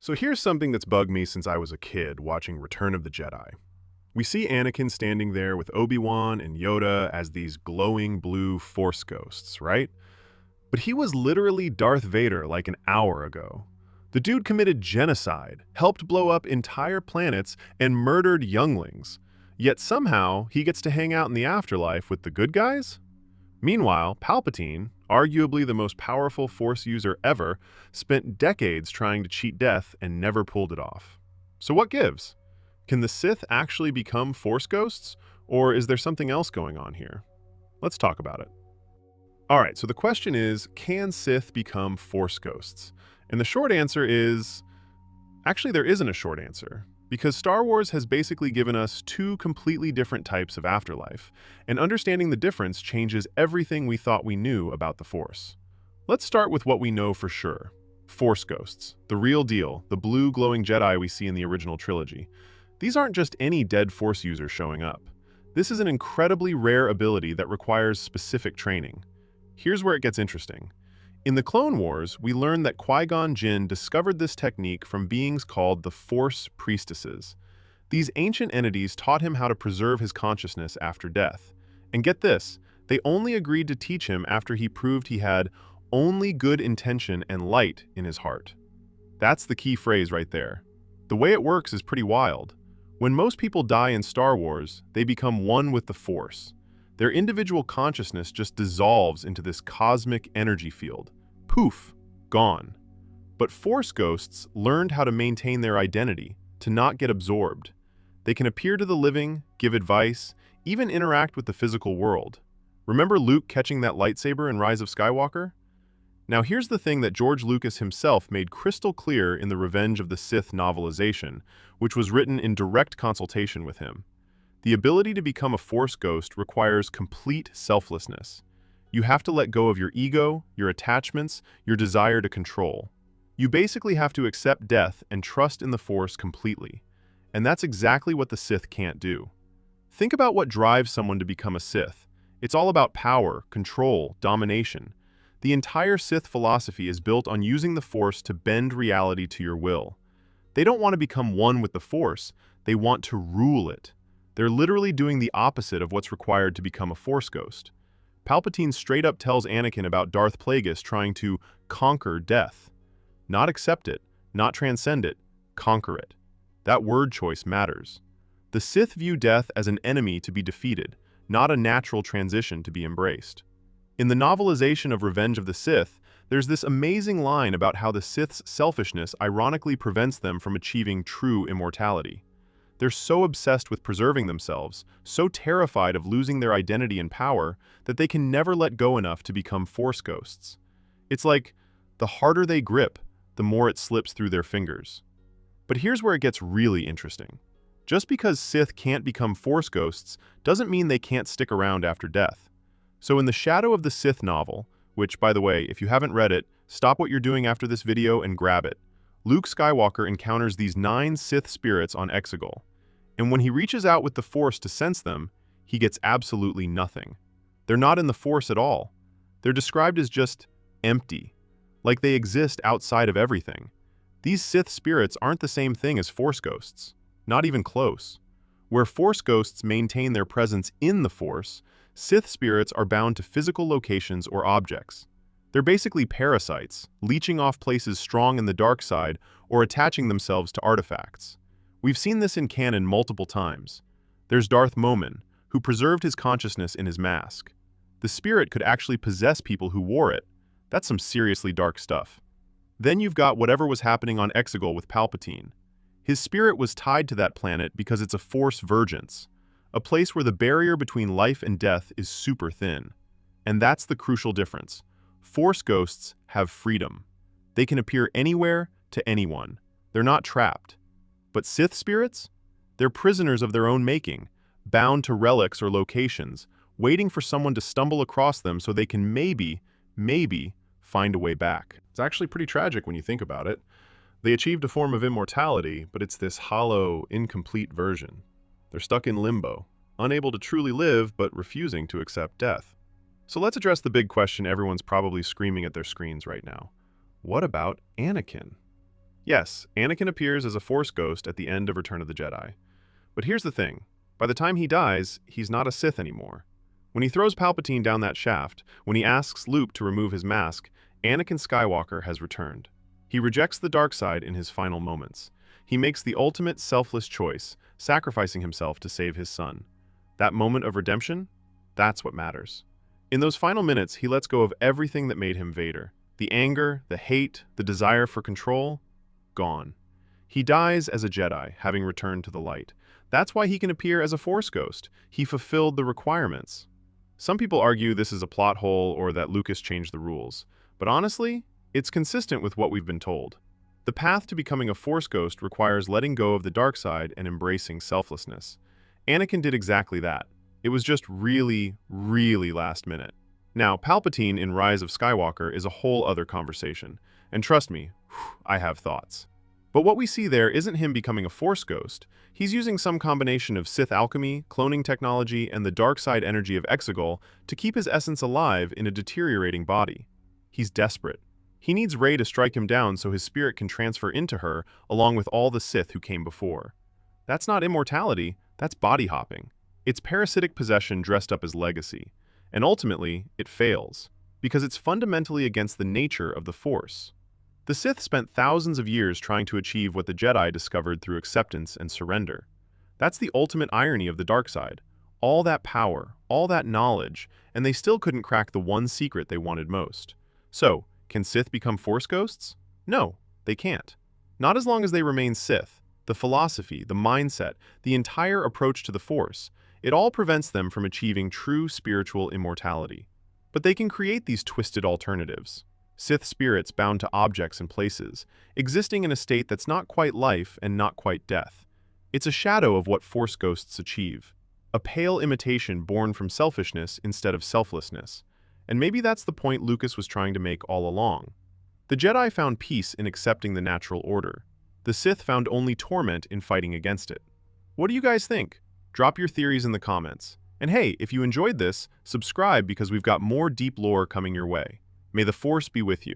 So here's something that's bugged me since I was a kid watching Return of the Jedi. We see Anakin standing there with Obi-Wan and Yoda as these glowing blue Force ghosts, right? But he was literally Darth Vader like an hour ago. The dude committed genocide, helped blow up entire planets, and murdered younglings. Yet somehow he gets to hang out in the afterlife with the good guys? Meanwhile, Palpatine, arguably the most powerful Force user ever, spent decades trying to cheat death and never pulled it off. So what gives? Can the Sith actually become Force ghosts, or is there something else going on here? Let's talk about it. Alright, so the question is, can Sith become Force ghosts? And the short answer is, actually there isn't a short answer, because Star Wars has basically given us two completely different types of afterlife, and understanding the difference changes everything we thought we knew about the Force. Let's start with what we know for sure. Force ghosts, the real deal, the blue glowing Jedi we see in the original trilogy. These aren't just any dead Force user showing up. This is an incredibly rare ability that requires specific training. Here's where it gets interesting. In the Clone Wars, we learn that Qui-Gon Jinn discovered this technique from beings called the Force Priestesses. These ancient entities taught him how to preserve his consciousness after death. And get this, they only agreed to teach him after he proved he had only good intention and light in his heart. That's the key phrase right there. The way it works is pretty wild. When most people die in Star Wars, they become one with the Force. Their individual consciousness just dissolves into this cosmic energy field. Poof, gone. But Force ghosts learned how to maintain their identity, to not get absorbed. They can appear to the living, give advice, even interact with the physical world. Remember Luke catching that lightsaber in Rise of Skywalker? Now here's the thing that George Lucas himself made crystal clear in the Revenge of the Sith novelization, which was written in direct consultation with him. The ability to become a Force ghost requires complete selflessness. You have to let go of your ego, your attachments, your desire to control. You basically have to accept death and trust in the Force completely. And that's exactly what the Sith can't do. Think about what drives someone to become a Sith. It's all about power, control, domination. The entire Sith philosophy is built on using the Force to bend reality to your will. They don't want to become one with the Force, they want to rule it. They're literally doing the opposite of what's required to become a Force ghost. Palpatine straight up tells Anakin about Darth Plagueis trying to conquer death. Not accept it, not transcend it, conquer it. That word choice matters. The Sith view death as an enemy to be defeated, not a natural transition to be embraced. In the novelization of Revenge of the Sith, there's this amazing line about how the Sith's selfishness ironically prevents them from achieving true immortality. They're so obsessed with preserving themselves, so terrified of losing their identity and power, that they can never let go enough to become Force ghosts. It's like, the harder they grip, the more it slips through their fingers. But here's where it gets really interesting. Just because Sith can't become Force ghosts doesn't mean they can't stick around after death. So in the Shadow of the Sith novel, which, by the way, if you haven't read it, stop what you're doing after this video and grab it, Luke Skywalker encounters these 9 Sith spirits on Exegol. And when he reaches out with the Force to sense them, he gets absolutely nothing. They're not in the Force at all. They're described as just empty, like they exist outside of everything. These Sith spirits aren't the same thing as Force ghosts, not even close. Where Force ghosts maintain their presence in the Force, Sith spirits are bound to physical locations or objects. They're basically parasites, leeching off places strong in the dark side or attaching themselves to artifacts. We've seen this in canon multiple times. There's Darth Momin, who preserved his consciousness in his mask. The spirit could actually possess people who wore it. That's some seriously dark stuff. Then you've got whatever was happening on Exegol with Palpatine. His spirit was tied to that planet because it's a Force vergence, a place where the barrier between life and death is super thin. And that's the crucial difference. Force ghosts have freedom. They can appear anywhere to anyone. They're not trapped. But Sith spirits? They're prisoners of their own making, bound to relics or locations, waiting for someone to stumble across them so they can maybe find a way back. It's actually pretty tragic when you think about it. They achieved a form of immortality, but it's this hollow, incomplete version. They're stuck in limbo, unable to truly live but refusing to accept death. So let's address the big question everyone's probably screaming at their screens right now. What about Anakin? Yes, Anakin appears as a Force ghost at the end of Return of the Jedi. But here's the thing. By the time he dies, he's not a Sith anymore. When he throws Palpatine down that shaft, when he asks Luke to remove his mask, Anakin Skywalker has returned. He rejects the dark side in his final moments. He makes the ultimate selfless choice, sacrificing himself to save his son. That moment of redemption? That's what matters. In those final minutes, he lets go of everything that made him Vader. The anger, the hate, the desire for control, gone. He dies as a Jedi, having returned to the light. That's why he can appear as a Force ghost. He fulfilled the requirements. Some people argue this is a plot hole or that Lucas changed the rules. But honestly, it's consistent with what we've been told. The path to becoming a Force ghost requires letting go of the dark side and embracing selflessness. Anakin did exactly that. It was just really, really last minute. Now, Palpatine in Rise of Skywalker is a whole other conversation. And trust me, I have thoughts. But what we see there isn't him becoming a Force ghost. He's using some combination of Sith alchemy, cloning technology, and the dark side energy of Exegol to keep his essence alive in a deteriorating body. He's desperate. He needs Rey to strike him down so his spirit can transfer into her, along with all the Sith who came before. That's not immortality, that's body hopping. It's parasitic possession dressed up as legacy. And ultimately, it fails, because it's fundamentally against the nature of the Force. The Sith spent thousands of years trying to achieve what the Jedi discovered through acceptance and surrender. That's the ultimate irony of the dark side. All that power, all that knowledge, and they still couldn't crack the one secret they wanted most. So, can Sith become Force ghosts? No, they can't. Not as long as they remain Sith. The philosophy, the mindset, the entire approach to the Force, it all prevents them from achieving true spiritual immortality. But they can create these twisted alternatives. Sith spirits bound to objects and places, existing in a state that's not quite life and not quite death. It's a shadow of what Force ghosts achieve. A pale imitation born from selfishness instead of selflessness. And maybe that's the point Lucas was trying to make all along. The Jedi found peace in accepting the natural order. The Sith found only torment in fighting against it. What do you guys think? Drop your theories in the comments. And hey, if you enjoyed this, subscribe because we've got more deep lore coming your way. May the Force be with you.